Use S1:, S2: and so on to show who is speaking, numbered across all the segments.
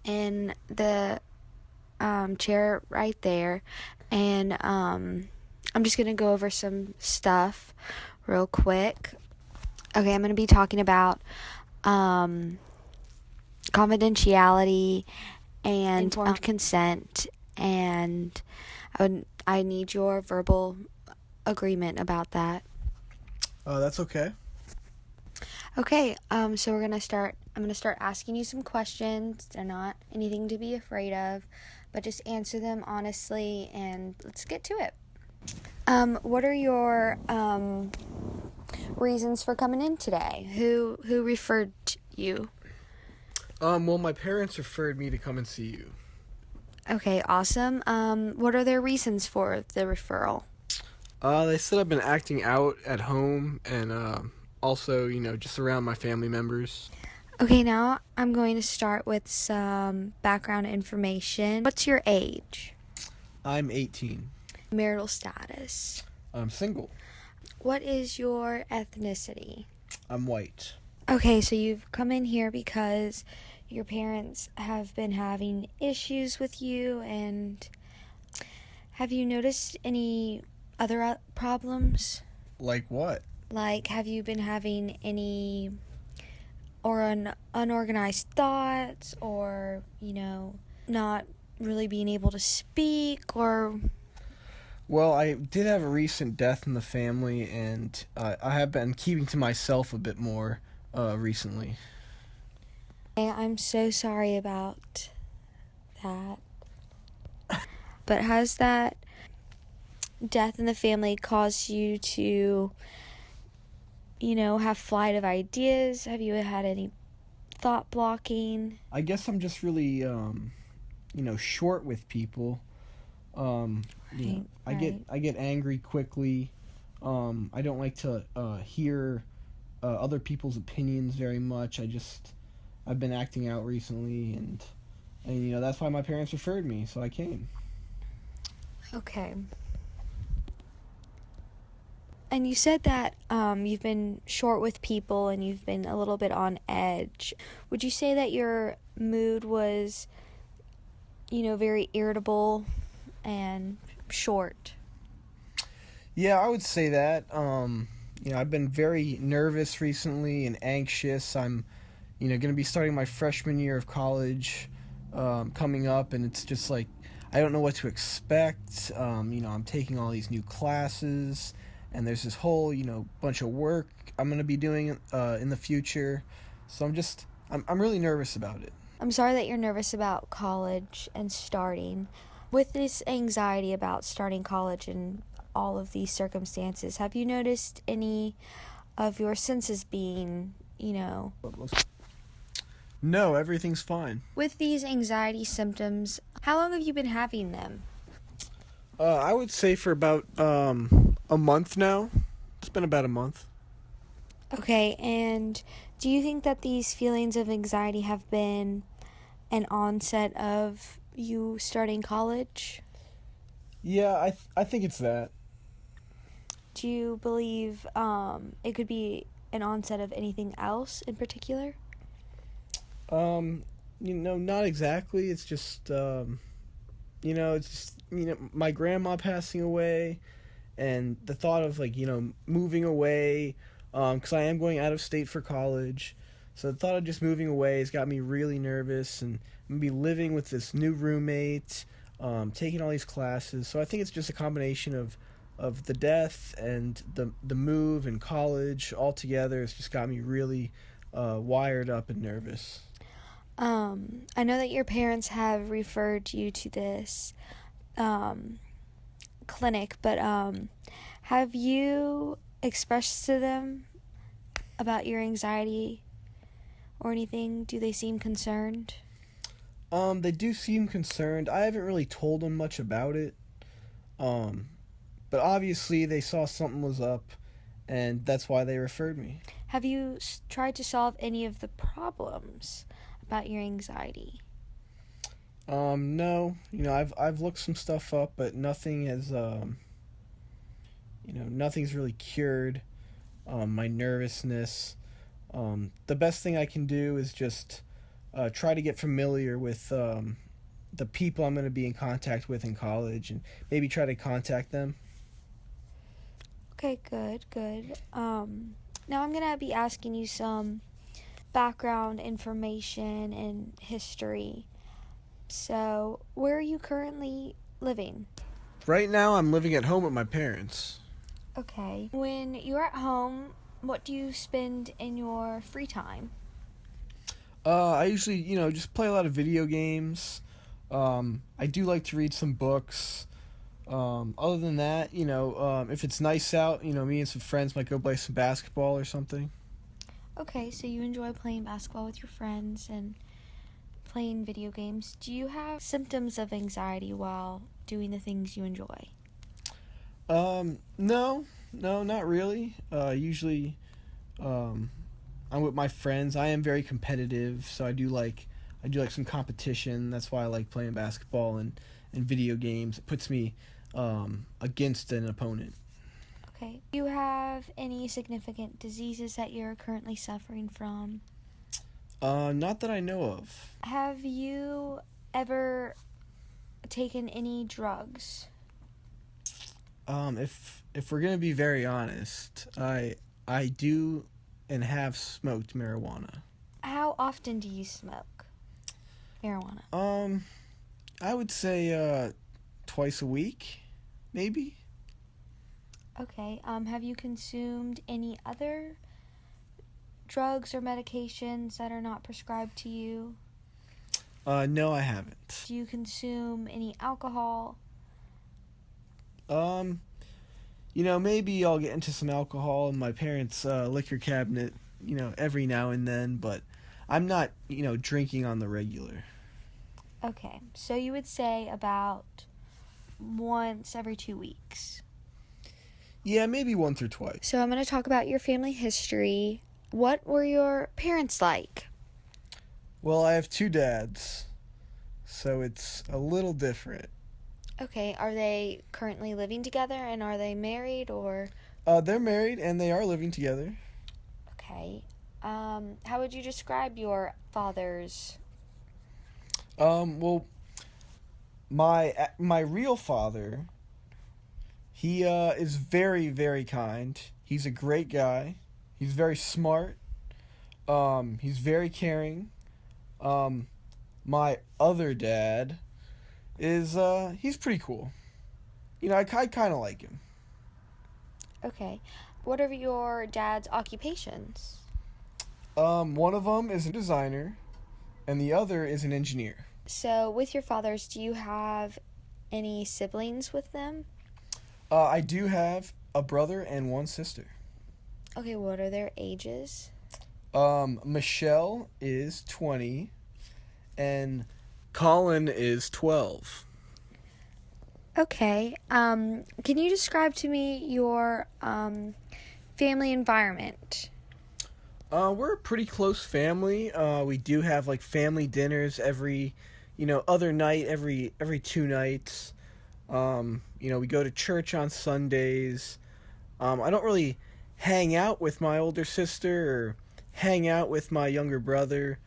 S1: in the chair right there, and I'm just going to go over some stuff real quick. Okay, I'm going to be talking about confidentiality and informed consent, and I need your verbal agreement about that.
S2: That's okay.
S1: Okay, so I'm gonna start asking you some questions. They're not anything to be afraid of, but just answer them honestly, and let's get to it. What are your reasons for coming in today? Who referred you?
S2: Well, my parents referred me to come and see you.
S1: Okay, awesome. What are their reasons for the referral?
S2: They said I've been acting out at home and also, just around my family members.
S1: Okay, now I'm going to start with some background information. What's your age?
S2: I'm 18.
S1: Marital status?
S2: I'm single.
S1: What is your ethnicity?
S2: I'm white.
S1: Okay, so you've come in here because your parents have been having issues with you, and have you noticed any other problems?
S2: Like what?
S1: Like, have you been having any unorganized thoughts, or, not really being able to speak, or...
S2: Well, I did have a recent death in the family, and I have been keeping to myself a bit more recently.
S1: I'm so sorry about that. But has that death in the family caused you to, have flight of ideas? Have you had any thought blocking?
S2: I guess I'm just really, short with people. I get angry quickly. I don't like to hear other people's opinions very much. I've been acting out recently, and that's why my parents referred me, so I came.
S1: Okay. And you said that you've been short with people and you've been a little bit on edge. Would you say that your mood was, very irritable and short?
S2: Yeah, I would say that. I've been very nervous recently and anxious. I'm, going to be starting my freshman year of college coming up, and it's just like I don't know what to expect. I'm taking all these new classes, and there's this whole, bunch of work I'm going to be doing in the future. So I'm really nervous about it.
S1: I'm sorry that you're nervous about college and starting. With this anxiety about starting college and all of these circumstances, have you noticed any of your senses being,
S2: No, everything's fine.
S1: With these anxiety symptoms, how long have you been having them?
S2: I would say for about a month now. It's been about a month.
S1: Okay, and do you think that these feelings of anxiety have been an onset of you starting college?
S2: Yeah, I think it's that.
S1: Do you believe it could be an onset of anything else in particular?
S2: Not exactly. It's just, my grandma passing away, and the thought of moving away, because I am going out of state for college. So the thought of just moving away has got me really nervous, and I'm gonna be living with this new roommate, taking all these classes. So I think it's just a combination of the death and the move and college all together. It's just got me really wired up and nervous.
S1: I know that your parents have referred you to this clinic, but have you expressed to them about your anxiety or anything? Do they seem concerned?
S2: They do seem concerned. I haven't really told them much about it. But obviously they saw something was up, and that's why they referred me.
S1: Have you tried to solve any of the problems about your anxiety?
S2: No. I've looked some stuff up, but nothing has, nothing's really cured my nervousness. The best thing I can do is just try to get familiar with the people I'm going to be in contact with in college, and maybe try to contact them.
S1: Okay, good, good. Now I'm gonna be asking you some background information and history. So, where are you currently living?
S2: Right now, I'm living at home with my parents.
S1: Okay. When you're at home, what do you spend in your free time?
S2: I usually, just play a lot of video games. I do like to read some books. Other than that, if it's nice out, me and some friends might go play some basketball or something.
S1: Okay, so you enjoy playing basketball with your friends and playing video games. Do you have symptoms of anxiety while doing the things you enjoy?
S2: No, not really. Usually, um, I'm with my friends. I am very competitive, so I do like some competition. That's why I like playing basketball and video games. It puts me against an opponent.
S1: Okay. Do you have any significant diseases that you're currently suffering from?
S2: Not that I know of.
S1: Have you ever taken any drugs?
S2: If we're gonna be very honest, I do and have smoked marijuana.
S1: How often do you smoke marijuana?
S2: I would say twice a week, maybe.
S1: Okay. Have you consumed any other drugs or medications that are not prescribed to you?
S2: No, I haven't.
S1: Do you consume any alcohol?
S2: Um, maybe I'll get into some alcohol in my parents' liquor cabinet, every now and then, but I'm not, drinking on the regular.
S1: Okay. So you would say about once every 2 weeks.
S2: Yeah, maybe once or twice.
S1: So I'm going to talk about your family history. What were your parents like?
S2: Well, I have two dads, so it's a little different.
S1: Okay, are they currently living together and are they married or?
S2: They're married and they are living together.
S1: Okay. How would you describe your father's?
S2: Well, my real father, he is very, very kind. He's a great guy. He's very smart. He's very caring. My other dad is he's pretty cool. I kind of like him.
S1: Okay. What are your dad's occupations?
S2: One of them is a designer, and the other is an engineer.
S1: So, with your fathers, do you have any siblings with them?
S2: I do have a brother and one sister.
S1: Okay, what are their ages?
S2: Michelle is 20, and Colin is 12.
S1: Okay. Can you describe to me your family environment?
S2: We're a pretty close family. We do have like family dinners every, other night, every 2 nights. We go to church on Sundays. I don't really hang out with my older sister or hang out with my younger brother,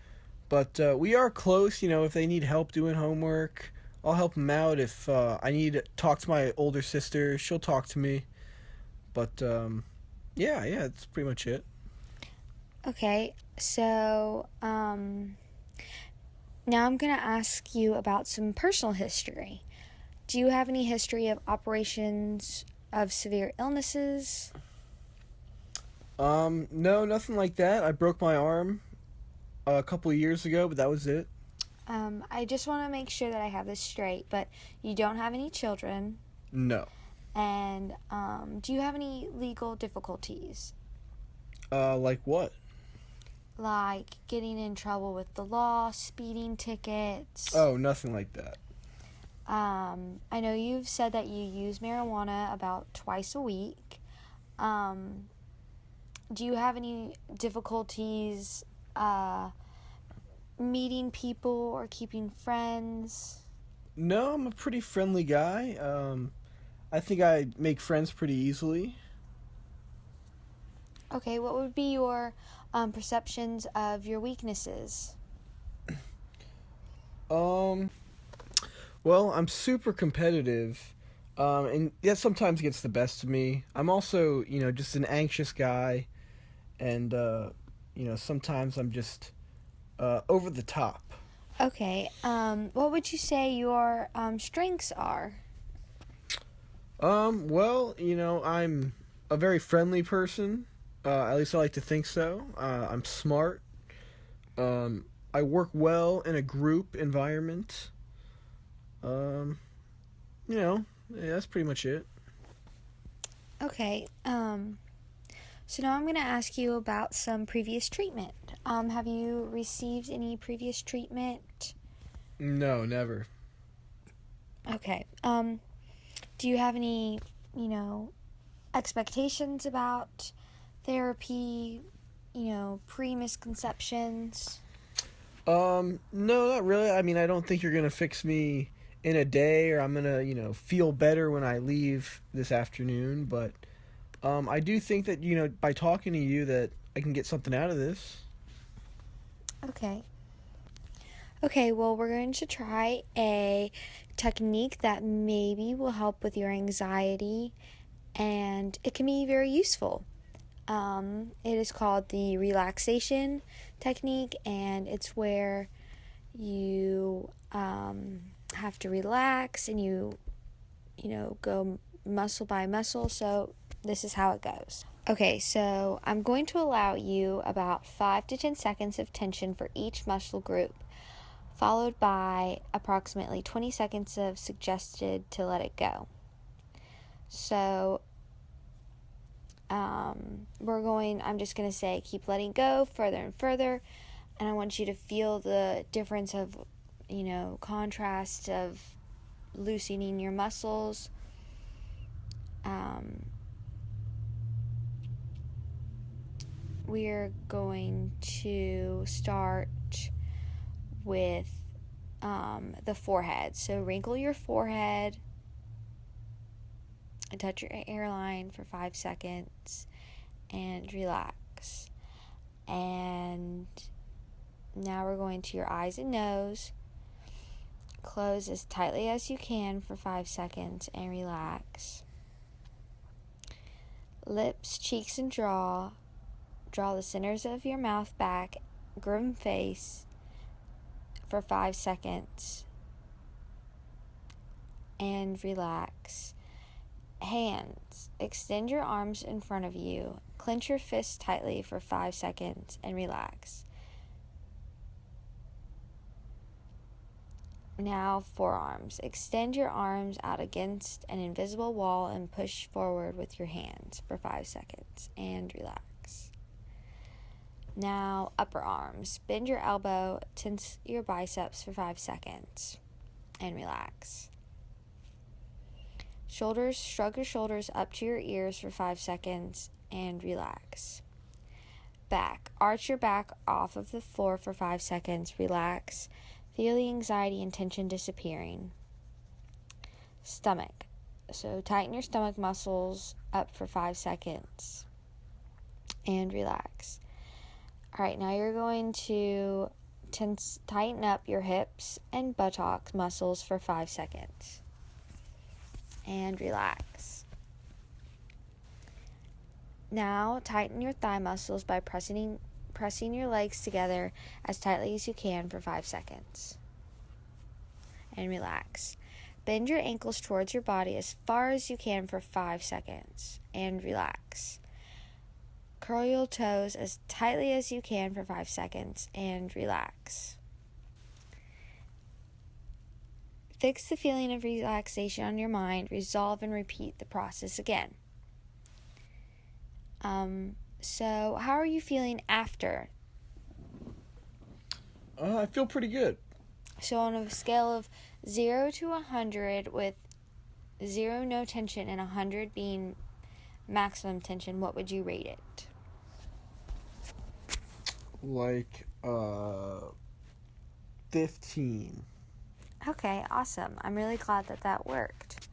S2: but we are close. If they need help doing homework, I'll help them out. If I need to talk to my older sister, she'll talk to me. But yeah, that's pretty much it.
S1: Okay, so now I'm going to ask you about some personal history. Do you have any history of operations of severe illnesses?
S2: No, nothing like that. I broke my arm a couple of years ago, but that was it.
S1: I just want to make sure that I have this straight, but you don't have any children.
S2: No.
S1: And do you have any legal difficulties?
S2: Like what?
S1: Like getting in trouble with the law, speeding tickets?
S2: Oh, nothing like that.
S1: I know you've said that you use marijuana about twice a week. Do you have any difficulties meeting people or keeping friends?
S2: No, I'm a pretty friendly guy. I think I make friends pretty easily.
S1: Okay, what would be your perceptions of your weaknesses?
S2: Um, well, I'm super competitive, and that sometimes gets the best of me. I'm also, just an anxious guy, and sometimes I'm just over the top.
S1: Okay, what would you say your strengths are?
S2: Well, I'm a very friendly person. At least I like to think so. I'm smart. Um, I work well in a group environment. Um, yeah, that's pretty much it.
S1: Okay, so now I'm going to ask you about some previous treatment. Have you received any previous treatment?
S2: No, never.
S1: Okay, do you have any, you know, expectations about therapy, pre-misconceptions?
S2: No, not really. I mean, I don't think you're gonna fix me in a day, or I'm gonna, feel better when I leave this afternoon. But I do think that by talking to you, that I can get something out of this.
S1: Okay. Okay, well, we're going to try a technique that maybe will help with your anxiety, and it can be very useful. It is called the relaxation technique, and it's where you have to relax and go muscle by muscle. So, this is how it goes. Okay, so I'm going to allow you about 5 to 10 seconds of tension for each muscle group, followed by approximately 20 seconds of suggested to let it go. So, I'm just going to say keep letting go further and further, and I want you to feel the difference of, contrast of loosening your muscles. We're going to start with the forehead. So wrinkle your forehead and touch your hairline for 5 seconds and relax. And now we're going to your eyes and nose. Close as tightly as you can for 5 seconds and relax. Lips, cheeks, and jaw. Draw the centers of your mouth back, grim face for 5 seconds and relax. Hands. Extend your arms in front of you. Clench your fists tightly for 5 seconds and relax. Now, forearms. Extend your arms out against an invisible wall and push forward with your hands for 5 seconds and relax. Now, upper arms. Bend your elbow, tense your biceps for 5 seconds and relax. Shoulders, shrug your shoulders up to your ears for 5 seconds and relax. Back, arch your back off of the floor for 5 seconds, relax. Feel the anxiety and tension disappearing. Stomach, so tighten your stomach muscles up for 5 seconds and relax. Alright, now you're going to tighten up your hips and buttocks muscles for 5 seconds and relax. Now tighten your thigh muscles by pressing your legs together as tightly as you can for 5 seconds and relax. Bend your ankles towards your body as far as you can for 5 seconds and relax. Curl your toes as tightly as you can for 5 seconds and relax. Fix the feeling of relaxation on your mind. Resolve and repeat the process again. So how are you feeling after?
S2: I feel pretty good.
S1: So on a scale of 0 to 100, with 0 no tension and 100 being maximum tension, what would you rate it?
S2: Like 15.
S1: Okay, awesome. I'm really glad that worked.